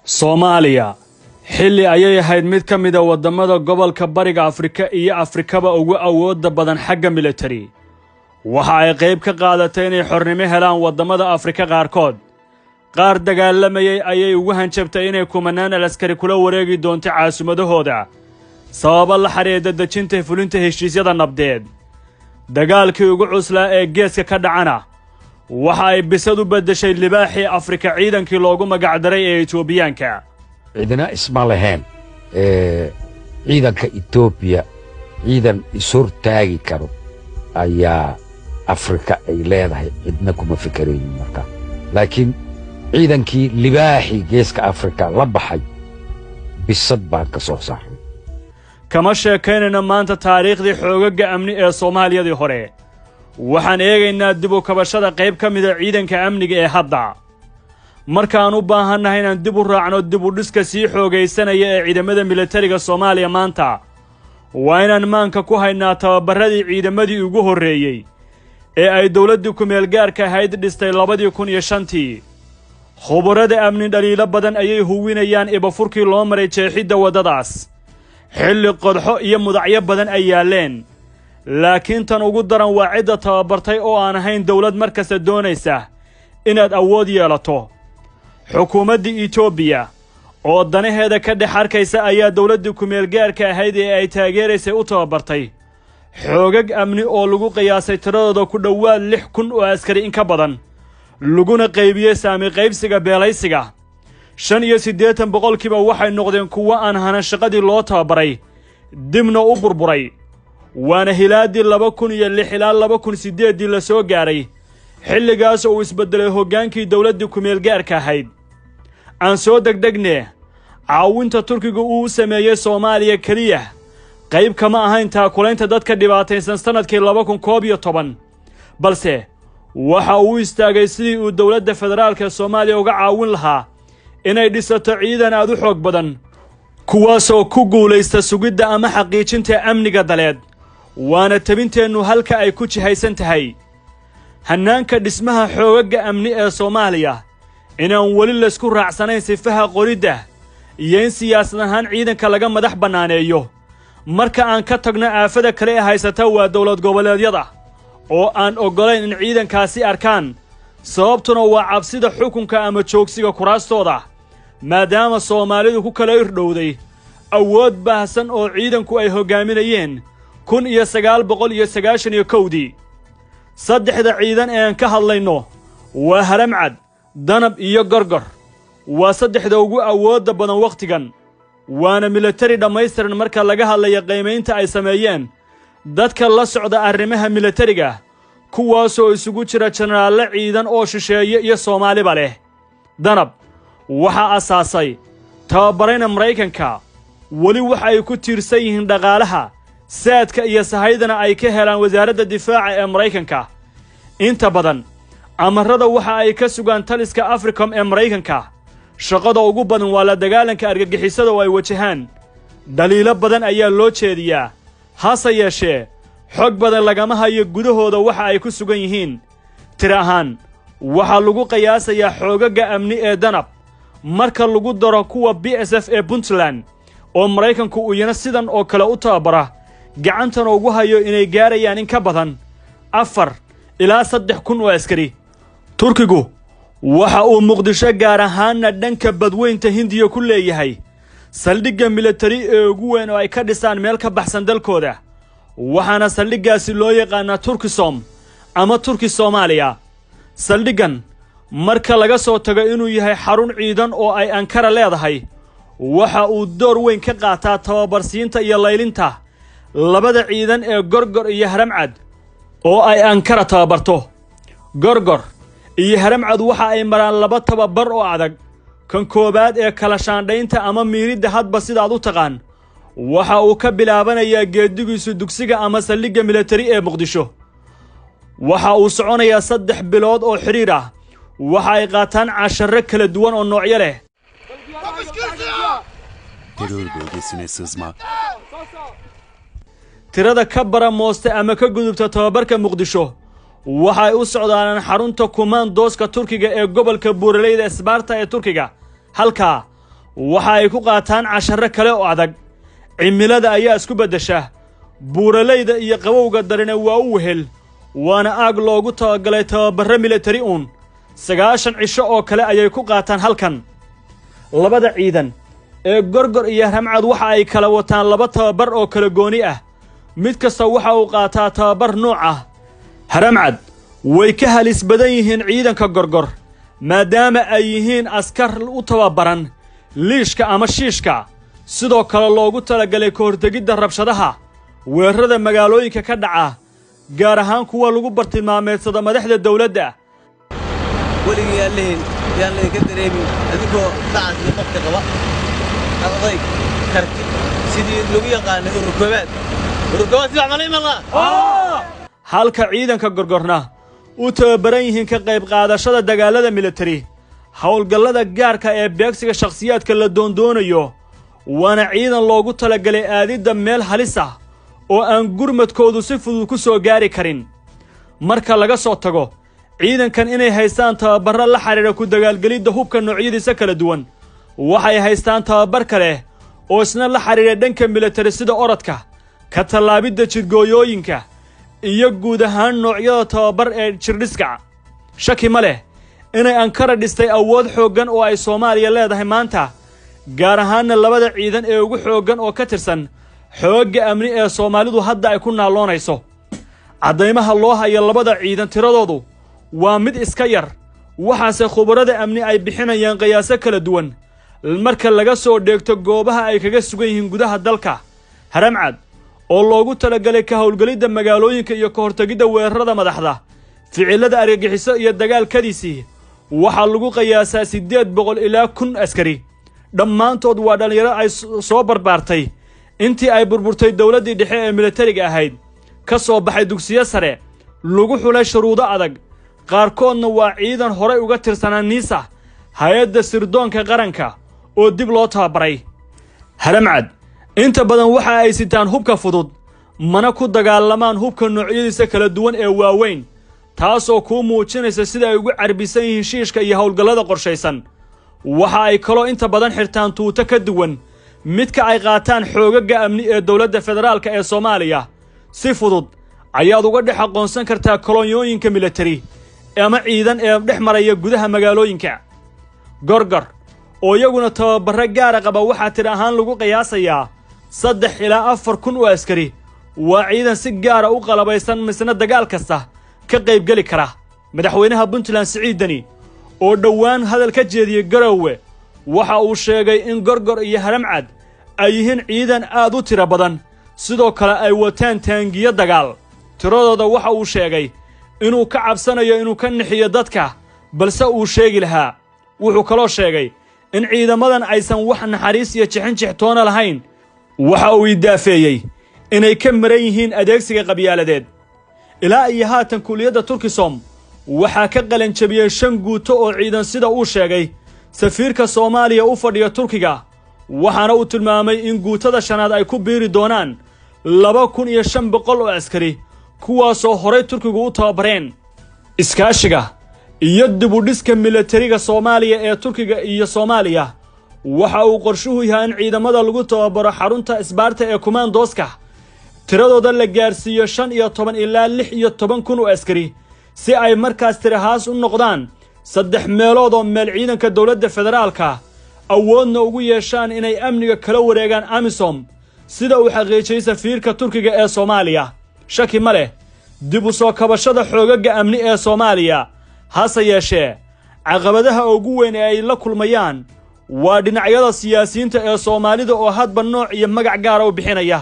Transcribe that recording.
Soomaaliya xilli ayay ahayd mid ka mid ah wadamada gobolka Bariga Afrika iyo Afrikaba ugu awoodda badan xagga military. Waxa ay qayb ka qaadatay inay xornimo helaan wadamada Afrika qaarkood. Qaar dagaalamayay ayay ugu hanjabtay inay kumanaan askari kula wareegi doonto caasimadahooda sabab la xiriirta dejinta fulinta heshiisyada nabdeed. Dagaalkii ugu cuslaa ee geeska ka dhacana waxa ay bisad u bedeshay libaaxii Afrika ciidankii loogu magac daray ee Itoobiyaanka. ciidana isma lahayn ciidanka Itoobiya ciidan isur taagi karo ayaa Afrika ay leedahay cidna kuma fikiraynin marka laakiin ciidankii libaaxii geeska Afrika la baxay bisad baan ka soo saaray kama sheekaynayna maanta taariikhdii xoogaga amni ee Soomaaliyadii hore waxaan eegaynaa dib u kabashada qayb ka mid ah ciidanka amniga ee hadda markaan u baahannahay inaan dib u raacno dib u dhiska sii xoogaysanaya ee ciidamada militariga Soomaaliya maanta waa inaan maanka ku haynaa tababaradii ciidamadii ugu horreeyay ee ay dawladdu ku meel gaarka ahayd dhistay 2005 khubarada amni dhaliilo badan ayay huwinayaan ibafurkii loo maray jeexidda wadadaas xilli qodxo iyo mudacyo badan ay yaaleen laakiin tan ugu daran waa cidda tababartay oo aan ahayn dawlad markasta doonaysa inaad awood yeelato xukuumadda Itoobiya oo danaheeda ka dhex arkaysa ayaa dawladda ku meel gaarka ahayd ee ay taageeraysay u tababartay xoogag amni oo lagu qiyaasay tiradooda ku dhowaad 6,000 oo askari in ka badan laguna qaybiyey saami qaybsiga beelaysiga 85% waxay noqdeen kuwo aan hanan shaqadii loo tababaray dibna u burburay waana hilaadii 2006 ilaa 2008 la soo gaaray xilligaas oo isbedelay hoggaankii dawladda ku meel gaarka ahayd aan soo degdegne caawinta Turkiga uu sameeyay Soomaaliya kaliya qayb kama ahayn taakulaynta dadka dhibaataysan sanadkii 2011 balse waxa uu istaagay sidii uu dawladda federaalka Soomaaliya uga caawin lahaa inay dhisato ciidan aad u xoog badan kuwaasoo ku guulaysta sugidda ama xaqiijinta amniga daleed waana tabinteennu halka ay ku jihaysan tahay hannaanka dhismaha xoogaga amni ee Soomaaliya inaan weli la isku raacsanayn sifaha qoridda iyo in siyaasad ahaan ciidanka laga madax banaaneeyo marka aan ka tagno aafada kale ee haysata waa dawlad goboleedyada oo aan ogolayn in ciidankaasi arkaan sababtuna waa cabsida xukunka ama joogsiga kuraastooda maadaama Soomaalidu ku kala irdhowday awood baahsan oo ciidanku ay hogaaminayeen 1991 saddexda ciidan ee aan ka hadlayno waa Haramcad Danab iyo Gorgor waa saddexda ugu awoodda badan waqtigan waana military dhammaystiran marka laga hadlayo qiimaynta ay sameeyeen dadka la socda arrimaha militariga kuwaasoo isugu jira jeneraal ciidan oo shisheeye iyo Soomaaliba leh Danab waxa asaasay tababarayna Mareykanka wali waxa ay ku tiirsan yihiin dhaqaalaha saadka iyo sahaydana ay ka helaan wasaaradda difaaca ee Mareykanka inta badan amarada waxa ay ka sugaan taliska Africom ee Mareykanka shaqada ugu badan waa la dagaalanka argagixisada oo ay wajahaan daliilo badan ayaa loo jeediyaa hase yeeshee xog badan lagama hayo gudahooda waxa ay ku sugan yihiin tira ahaan waxa lagu qiyaasayaa xoogaga amni ee Danab marka lagu daro kuwa BSF ee Puntland oo Mareykanku uu yana sidan oo kale u tababara gacantan ugu hayo inay gaarayaan in ka badan 4 ilaa 3,000 oo askari Turkigu waxa uu Muqdisho gaar ahaanna dhanka badweynta Hindiya ku leeyahay saldhigga military ee ugu weyn oo ay ka dhisaan meel ka baxsan dalkooda waxaana saldhiggaasi loo yaqaanaa Turkisom ama Turki Soomaaliya saldhiggan marka laga soo tago inuu yahay xarun ciidan oo ay Ankara leedahay waxa uu door weyn ka qaataa tababarsiinta iyo laylinta labada ciidan ee Gorgor iyo Haramcad oo ay Ankara tababarto Gorgor iyo Haramcad waxa ay maraan laba tababar oo adag kan koobaad ee kala shaandhaynta ama miiridda hadba sidaad u taqaan waxa uu ka bilaabanayaa geedigiisu dugsiga ama saldhigga military ee Muqdisho waxa uu soconayaa 3 bilood oo xiriir ah waxa ay qaataan casharro kala duwan oo noocyo leh terör bölgesine sızma tirada ka bara mooste ama ka gudubta tababarka Muqdisho waxay u socdaan xarunta kumaandooska Turkiga ee gobolka Buuraleyda Isbaarta ee Turkiga halka waxa ay ku qaataan casharro kale oo adag cimilada ayaa isku beddesha buuralayda iyo qabowga darina waa u wehel waana aag loogu talagalay tababarro militari 9 cisho oo kale ayay ku qaataan halkan labada ciidan ee gorgor iyo haramcad waxa ay kala wataan 2 tababar oo kala gooni ah mid kasta waxa uu qaataa tababar nooc ah haramcad way ka halis badan yihiin ciidanka gorgor maadaama ay yihiin askar u tababaran liishka ama shiishka sidoo kale loogu talagalay ka hortegidda rabshadaha weerarada magaalooyinka ka dhaca gaar ahaan kuwa lagu bartilmaameedsada madaxda dawladda weligii yaan laga dareemin adigoo sacad iyo qofka qaba aday karti sidii lagu yaqaanay ururkoobaad si waxmalay malaa halka ciidanka gorgorna u tababaran yihiin ka qayb qaadashada dagaalada militari howlgallada gaarka ee beegsiga shakhsiyaadka la doondoonayo waana ciidan loogu talagalay aadidda meel halis ah oo aan gurmadkoodu si fudud ku soo gaari karin marka laga soo tago ciidankan inay haystaan tababarro la xiriira ku dagaalgelidda hubka noocyadiisa kala duwan waxay haystaan tababar kale oo isna la xiriira dhanka militari sida orodka ka tallaabidda jidgooyooyinka iyo guud ahaan noocyada tababar ee jirdhiska shaki ma leh inay Ankara dhistay awood xooggan oo ay Soomaaliya leedahay maanta gaar ahaanna labada ciidan ee ugu xooggan oo ka tirsan xoogga amni ee Soomaalidu hadda ay ku naaloonayso cadaymaha loo hayo labada ciidan tiradoodu waa mid iska yar waxaase khubarada amni ay bixinayaan qiyaaso kala duwan marka laga soo dheegto goobaha ay kaga sugan yihiin gudaha dalka haramcad oo loogu talagalay ka howlgelidda magaalooyinka iyo ka hortagidda weerarada madaxda ficilada argagixiso iyo dagaalkadiisii waxaa lagu qiyaasaa 800 ilaa 1000 askari dhammaantood waa dhalinyaro ay soo barbaartay intii ay burburtay dawladdii dhexe ee militariga ahayd ka soo baxay dugsiyo sare lagu xulay shuruudo adag qaarkoodna waa ciidan horay uga tirsanaa niisa hay-adda sirdoonka qaranka oo dib loo tababaray haramcad inta badan waxa ay sitaan hubka fudud mana ku dagaalamaan hubka noocyadiisa kala duwan ee waaweyn taasoo kuu muujinaysa sida ay ugu carbisan yihiin shiishka iyo howlgallada qorshaysan waxa ay kaloo inta badan xirtaan tuuto ka duwan midka ay qaataan xoogagga amni ee dowladda federaalka ee Soomaaliya si fudud ayaad uga dhex aqoonsan kartaa kolonyooyinka militari ama ciidan ee dhex maraya gudaha magaalooyinka gorgor oo iyaguna tababarro gaar qaba waxa tir ahaan lagu qiyaasayaa 3 ilaa 4 kun oo askari waa ciidan si gaar ah u qalabaysan misna dagaal kasta ka qayb gali kara madaxweynaha Puntland Siciid Dani oo dhawaan hadal ka jeediyay Garowe waxa uu sheegay in gorgor iyo haramcad ay yihiin ciidan aad u tiro badan sidoo kale ay wataan taangiyo dagaal tiradooda waxa uu sheegay inuu ka cabsanayo inuu ka nixiyo dadka balse uu sheegi lahaa wuxuu kaloo sheegay in ciidamadan aysan wax naxariis iyo jixin-jixtoona lahayn waxa uu idaafeeyay inay ka maran yihiin adeegsiga qabyaaladeed ilaa iyo haatan kuliyadda Turkisom waxaa ka qalan jabiyay 5 guuto oo ciidan sida uu sheegay safiirka Soomaaliya u fadhiya Turkiga waxaana uu tilmaamay in guutada shanaad ay ku biiri doonaan 2500 oo askari kuwaasoo horay Turkigu u tababareen iskaashiga iyo dib u dhiska militariga Soomaaliya ee Turkiga iyo Soomaaliya waxa uu qorshuhu yahay in ciidamada lagu tababaro xarunta isbaarta ee Commandoska tiradooda la gaarsiiyo 15 ilaa 16 kun oo askari si ay markaas tirahaas u noqdaan 3 meelood oo meel ciidanka dawladda federaalka awoodna ugu yeeshaan inay amniga kala wareegaan AMISOM sida uu xaqiijiyay safiirka Turkiga ee Soomaaliya shaki ma leh dib u soo kabashada xoogagga amni ee Soomaaliya hase yeeshee caqabadaha ugu weyn ee ay la kulmayaan waa dhinacyada siyaasiyiinta ee Soomaalida oo hadba nooc iyo magac gaar ah u bixinaya